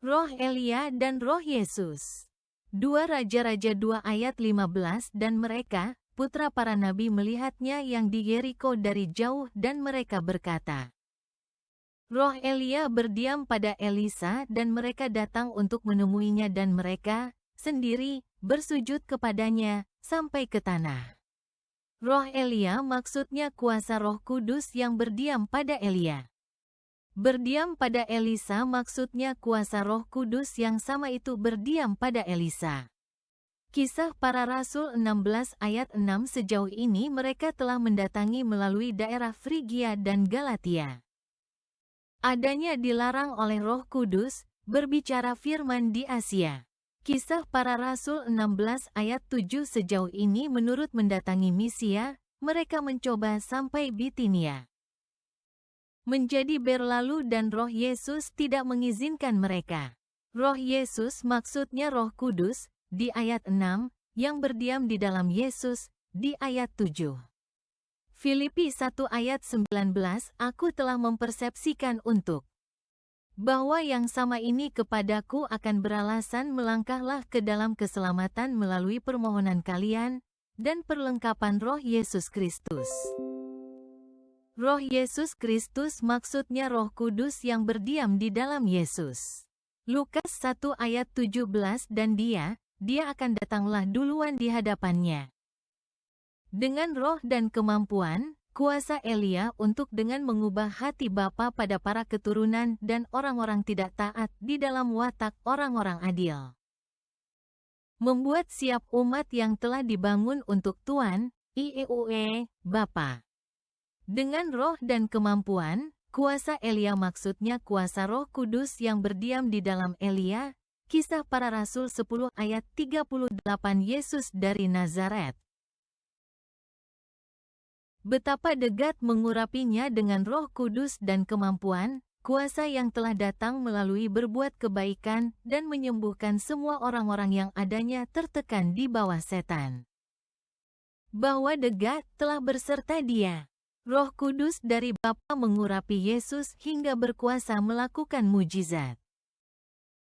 Roh Elia dan roh Yesus. 2 Raja-Raja 2 ayat 15. Dan mereka, putra para nabi, melihatnya yang di Yeriko dari jauh, dan mereka berkata, Roh Elia berdiam pada Elisa, dan mereka datang untuk menemuinya, dan mereka sendiri bersujud kepadanya sampai ke tanah. Roh Elia maksudnya kuasa Roh Kudus yang berdiam pada Elia. Berdiam pada Elisa maksudnya kuasa Roh Kudus yang sama itu berdiam pada Elisa. Kisah Para Rasul 16 ayat 6. Sejauh ini mereka telah mendatangi melalui daerah Frigia dan Galatia. Adanya dilarang oleh Roh Kudus berbicara firman di Asia. Kisah Para Rasul 16 ayat 7. Sejauh ini menurut mendatangi Misia, mereka mencoba sampai Bitinia. Menjadi berlalu dan Roh Yesus tidak mengizinkan mereka. Roh Yesus maksudnya Roh Kudus, di ayat 6, yang berdiam di dalam Yesus, di ayat 7. Filipi 1 ayat 19, aku telah mempersepsikan untuk bahwa yang sama ini kepadaku akan beralasan melangkahlah ke dalam keselamatan melalui permohonan kalian, dan perlengkapan Roh Yesus Kristus. Roh Yesus Kristus maksudnya Roh Kudus yang berdiam di dalam Yesus. Lukas 1 ayat 17. Dan dia akan datanglah duluan di hadapannya dengan roh dan kemampuan, kuasa Elia untuk dengan mengubah hati bapa pada para keturunan dan orang-orang tidak taat di dalam watak orang-orang adil. Membuat siap umat yang telah dibangun untuk Tuhan, IEUE, Bapa. Dengan roh dan kemampuan, kuasa Elia maksudnya kuasa Roh Kudus yang berdiam di dalam Elia. Kisah Para Rasul 10 ayat 38. Yesus dari Nazaret. Betapa degat mengurapinya dengan Roh Kudus dan kemampuan, kuasa yang telah datang melalui berbuat kebaikan dan menyembuhkan semua orang-orang yang adanya tertekan di bawah setan. Bahwa degat telah berserta dia. Roh Kudus dari Bapa mengurapi Yesus hingga berkuasa melakukan mujizat.